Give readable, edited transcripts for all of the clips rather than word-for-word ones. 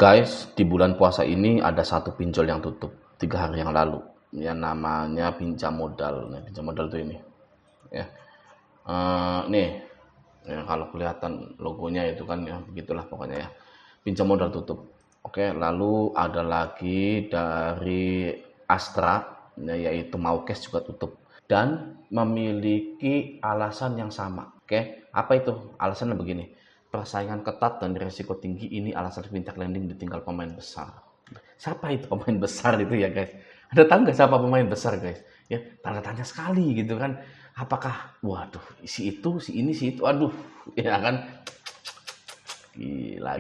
Guys, di bulan puasa ini ada satu pinjol yang tutup 3 hari yang lalu. Ya namanya pinjam modal. Nah, pinjam modal tuh ini. Ya, nih, ya, kalau kelihatan logonya itu kan ya begitulah pokoknya ya. Pinjam modal tutup. Oke, lalu ada lagi dari Astra, ya, yaitu Maukes juga tutup dan memiliki alasan yang sama. Oke, apa itu? Alasannya begini. Persaingan ketat dan risiko tinggi, ini alasan fintech lending ditinggal pemain besar. Siapa itu pemain besar itu ya guys? Ada tahu nggak siapa pemain besar guys? Ya tanda tanya sekali gitu kan. Apakah waduh si itu, si ini, si itu, aduh ya kan, gila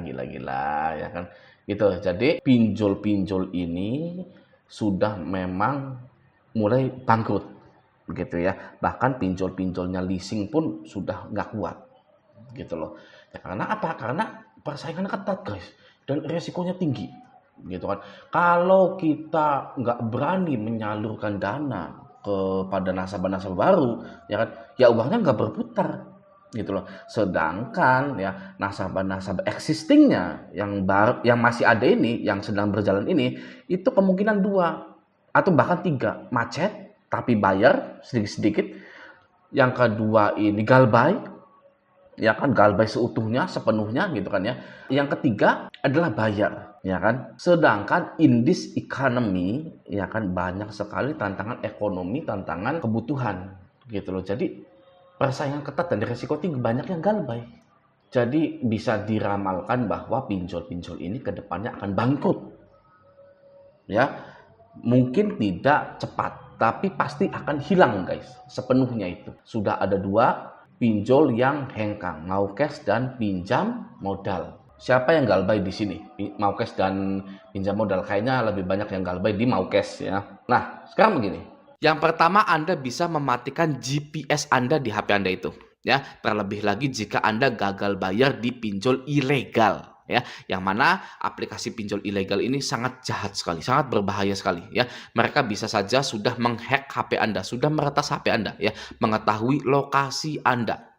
ya kan gitu. Jadi pinjol-pinjol ini sudah memang mulai bangkrut begitu ya. Bahkan pinjol-pinjolnya leasing pun sudah nggak kuat gitu loh. Ya, karena apa? Karena persaingan ketat guys dan resikonya tinggi gitu kan. Kalau kita nggak berani menyalurkan dana kepada nasabah-nasabah baru, ya kan, ya uangnya nggak berputar gitu loh. Sedangkan ya nasabah-nasabah existingnya yang baru, yang masih ada ini, yang sedang berjalan ini, itu kemungkinan 2 atau bahkan 3 macet tapi bayar sedikit-sedikit. Yang kedua ini galbay, ya kan, galbay seutuhnya, sepenuhnya gitu kan ya. Yang ketiga adalah bayar, ya kan. Sedangkan in this economy, ya kan, banyak sekali tantangan ekonomi, tantangan kebutuhan gitu loh. Jadi persaingan ketat dan risiko tinggi, banyak yang galbay. Jadi bisa diramalkan bahwa pinjol-pinjol ini kedepannya akan bangkrut. Ya, mungkin tidak cepat, tapi pasti akan hilang guys, sepenuhnya itu. Sudah ada 2 pinjol yang hengkang, Maukes dan pinjam modal. Siapa yang galbay di sini? Maukes dan pinjam modal. Kayaknya lebih banyak yang galbay di Maukes ya. Nah, sekarang begini. Yang pertama, Anda bisa mematikan GPS Anda di HP Anda itu. Ya, terlebih lagi jika Anda gagal bayar di pinjol ilegal. Ya, yang mana aplikasi pinjol ilegal ini sangat jahat sekali, sangat berbahaya sekali. Ya, mereka bisa saja sudah menghack HP Anda, sudah meretas HP Anda, ya, mengetahui lokasi Anda.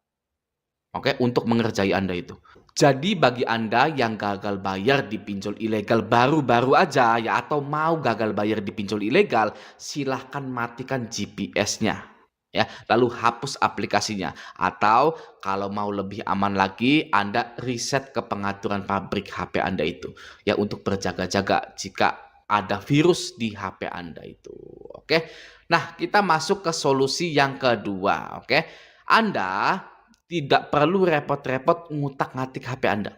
Oke, untuk mengerjai Anda itu. Jadi bagi Anda yang gagal bayar di pinjol ilegal baru-baru aja ya, atau mau gagal bayar di pinjol ilegal, silahkan matikan GPS-nya. Ya, lalu hapus aplikasinya. Atau kalau mau lebih aman lagi, Anda reset ke pengaturan pabrik HP Anda itu. Ya, untuk berjaga-jaga jika ada virus di HP Anda itu. Oke. Nah, kita masuk ke solusi yang kedua. Oke. Anda tidak perlu repot-repot ngutak-ngatik HP Anda.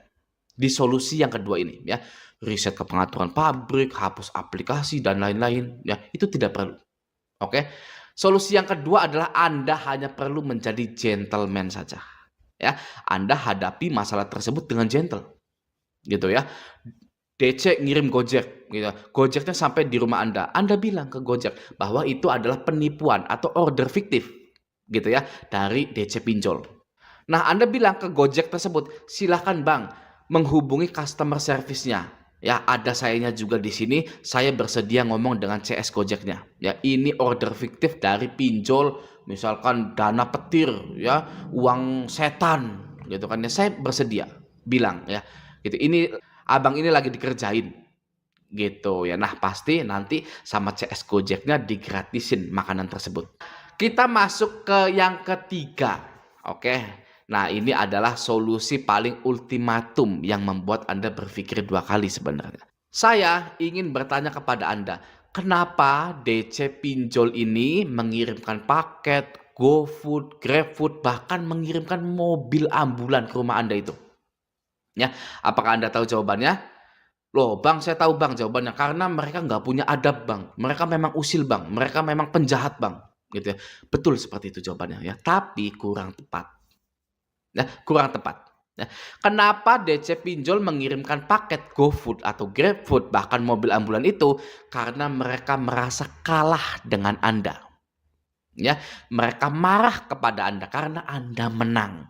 Di solusi yang kedua ini ya, reset ke pengaturan pabrik, hapus aplikasi dan lain-lain ya, itu tidak perlu. Oke. Solusi yang kedua adalah Anda hanya perlu menjadi gentleman saja. Ya, Anda hadapi masalah tersebut dengan gentle. Gitu ya. DC ngirim Gojek gitu. Gojeknya sampai di rumah Anda. Anda bilang ke Gojek bahwa itu adalah penipuan atau order fiktif gitu ya dari DC pinjol. Nah, Anda bilang ke Gojek tersebut, silahkan Bang, menghubungi customer service-nya. Ya, ada sayanya juga di sini, saya bersedia ngomong dengan CS Gojeknya. Ya, ini order fiktif dari pinjol, misalkan dana petir, ya, uang setan, gitu kan ya. Saya bersedia, bilang ya. Gitu. Ini abang ini lagi dikerjain, gitu ya. Nah, pasti nanti sama CS Gojeknya digratisin makanan tersebut. Kita masuk ke yang ketiga. Oke. Nah, ini adalah solusi paling ultimatum yang membuat Anda berpikir 2 kali sebenarnya. Saya ingin bertanya kepada Anda, kenapa DC pinjol ini mengirimkan paket, GoFood, GrabFood, bahkan mengirimkan mobil ambulan ke rumah Anda itu? Ya, apakah Anda tahu jawabannya? Loh, Bang, saya tahu Bang jawabannya. Karena mereka nggak punya adab, Bang. Mereka memang usil, Bang. Mereka memang penjahat, Bang. Gitu ya. Betul seperti itu jawabannya ya. Tapi kurang tepat. Ya, kurang tepat. Ya. Kenapa DC pinjol mengirimkan paket GoFood atau GrabFood bahkan mobil ambulan itu? Karena mereka merasa kalah dengan Anda. Ya, mereka marah kepada Anda karena Anda menang.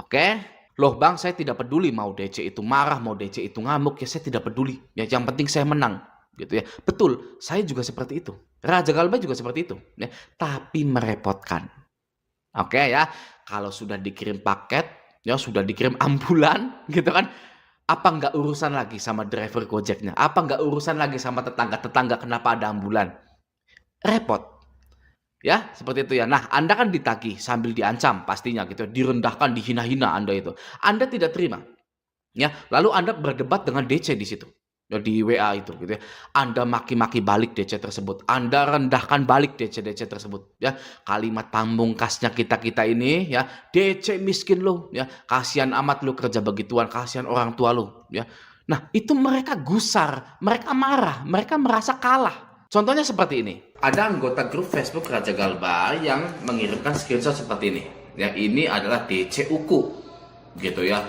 Oke? Loh Bang, saya tidak peduli mau DC itu marah, mau DC itu ngamuk, ya saya tidak peduli. Ya, yang penting saya menang, gitu ya. Betul, saya juga seperti itu. Raja Galbay juga seperti itu, ya. Tapi merepotkan. Oke ya, kalau sudah dikirim paket, ya sudah dikirim ambulan, gitu kan. Apa nggak urusan lagi sama driver Gojeknya? Apa nggak urusan lagi sama tetangga-tetangga kenapa ada ambulan? Repot. Ya, seperti itu ya. Nah, Anda kan ditagih sambil diancam pastinya gitu, direndahkan, dihina-hina Anda itu. Anda tidak terima. Ya, lalu Anda berdebat dengan DC di situ. Ya, di WA itu gitu ya. Anda maki-maki balik DC tersebut. Anda rendahkan balik DC tersebut ya. Kalimat pamungkasnya kita-kita ini ya, DC miskin lu ya. Kasihan amat lu kerja begituan, kasihan orang tua lu ya. Nah, itu mereka gusar, mereka marah, mereka merasa kalah. Contohnya seperti ini. Ada anggota grup Facebook Raja Galba yang mengirimkan screenshot seperti ini. Ya, ini adalah DC Uku. Gitu ya.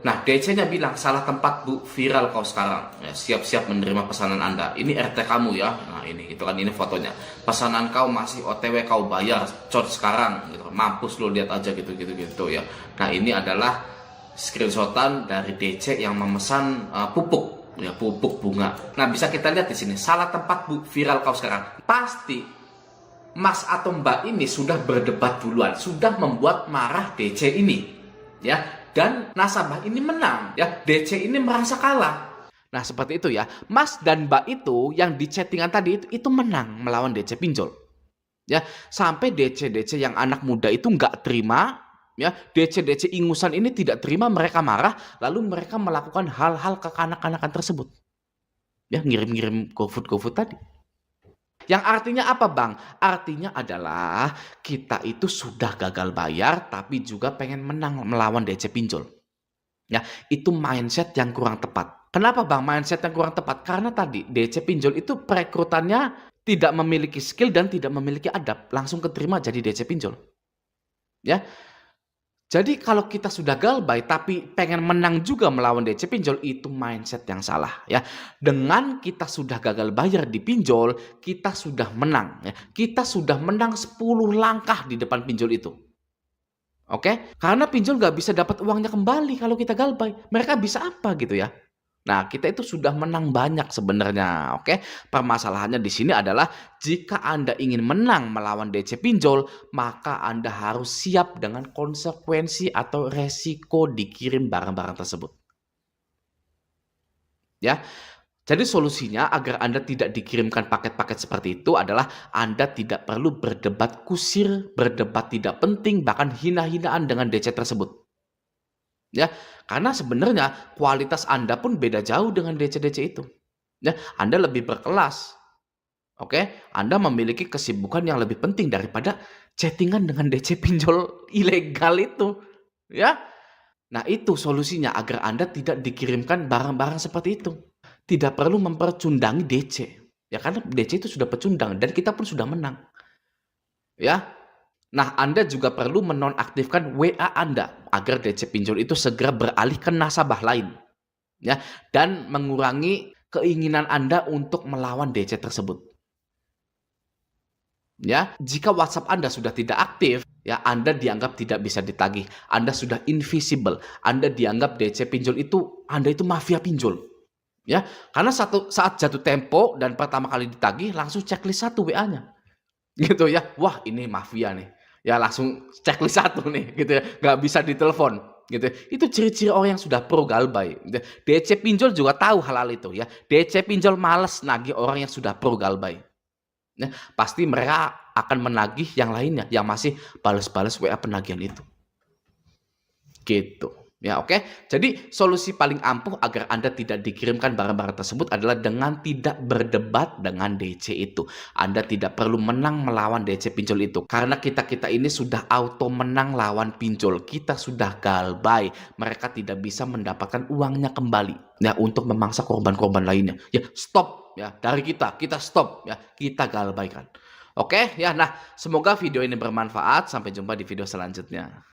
Nah, DC-nya bilang, salah tempat Bu, viral kau sekarang. Ya, siap-siap menerima pesanan Anda. Ini RT kamu ya. Nah, ini itu kan, ini fotonya. Pesanan kau masih OTW kau bayar, cot sekarang gitu. Mampus lo, lihat aja gitu ya. Nah, ini adalah screenshotan dari DC yang memesan pupuk, ya, pupuk bunga. Nah, bisa kita lihat di sini, salah tempat Bu, viral kau sekarang. Pasti Mas atau Mbak ini sudah berdebat duluan, sudah membuat marah DC ini. Ya, dan nasabah ini menang ya, DC ini merasa kalah. Nah, seperti itu ya. Mas dan Mbak itu yang di chattingan tadi itu menang melawan DC pinjol. Ya, sampai DC yang anak muda itu nggak terima ya, DC ingusan ini tidak terima, mereka marah, lalu mereka melakukan hal-hal kekanak-kanakan tersebut. Ya, ngirim-ngirim GoFood tadi. Yang artinya apa, Bang? Artinya adalah kita itu sudah gagal bayar tapi juga pengen menang melawan DC pinjol. Ya, itu mindset yang kurang tepat. Kenapa, Bang, mindset yang kurang tepat? Karena tadi DC pinjol itu perekrutannya tidak memiliki skill dan tidak memiliki adab, langsung keterima jadi DC pinjol. Ya. Jadi kalau kita sudah galbay tapi pengen menang juga melawan DC pinjol, itu mindset yang salah ya. Dengan kita sudah gagal bayar di pinjol, kita sudah menang ya. Kita sudah menang 10 langkah di depan pinjol itu. Oke? Karena pinjol nggak bisa dapat uangnya kembali kalau kita galbay. Mereka bisa apa gitu ya? Nah, kita itu sudah menang banyak sebenarnya, oke? Permasalahannya di sini adalah jika Anda ingin menang melawan DC pinjol, maka Anda harus siap dengan konsekuensi atau resiko dikirim barang-barang tersebut. Ya. Jadi solusinya agar Anda tidak dikirimkan paket-paket seperti itu adalah Anda tidak perlu berdebat kusir, berdebat tidak penting, bahkan hina-hinaan dengan DC tersebut. Ya, karena sebenarnya kualitas Anda pun beda jauh dengan DC-DC itu. Ya, Anda lebih berkelas. Oke, Anda memiliki kesibukan yang lebih penting daripada chattingan dengan DC pinjol ilegal itu. Ya. Nah, itu solusinya agar Anda tidak dikirimkan barang-barang seperti itu. Tidak perlu mempercundangi DC. Ya, karena DC itu sudah pecundang dan kita pun sudah menang. Ya. Nah, Anda juga perlu menonaktifkan WA Anda agar DC pinjol itu segera beralih ke nasabah lain. Ya, dan mengurangi keinginan Anda untuk melawan DC tersebut. Ya, jika WhatsApp Anda sudah tidak aktif, ya Anda dianggap tidak bisa ditagih. Anda sudah invisible. Anda dianggap DC pinjol itu Anda itu mafia pinjol. Ya, karena saat jatuh tempo dan pertama kali ditagih langsung checklist 1 WA-nya. Gitu ya. Wah, ini mafia nih. Ya langsung checklist 1 nih gitu ya, nggak bisa ditelepon gitu. Itu ciri-ciri orang yang sudah pro galbay gitu. DC pinjol juga tahu hal-hal itu ya. DC pinjol males nagih orang yang sudah pro galbay. Ya, pasti mereka akan menagih yang lainnya yang masih balas-balas WA penagihan itu. Gitu. Ya, oke. Jadi solusi paling ampuh agar Anda tidak dikirimkan barang-barang tersebut adalah dengan tidak berdebat dengan DC itu. Anda tidak perlu menang melawan DC pinjol itu. Karena kita-kita ini sudah auto menang lawan pinjol. Kita sudah galbay. Mereka tidak bisa mendapatkan uangnya kembali. Ya, untuk memangsa korban-korban lainnya. Ya, stop. Ya, dari kita stop. Ya, kita galbaykan. Oke, ya. Nah, semoga video ini bermanfaat. Sampai jumpa di video selanjutnya.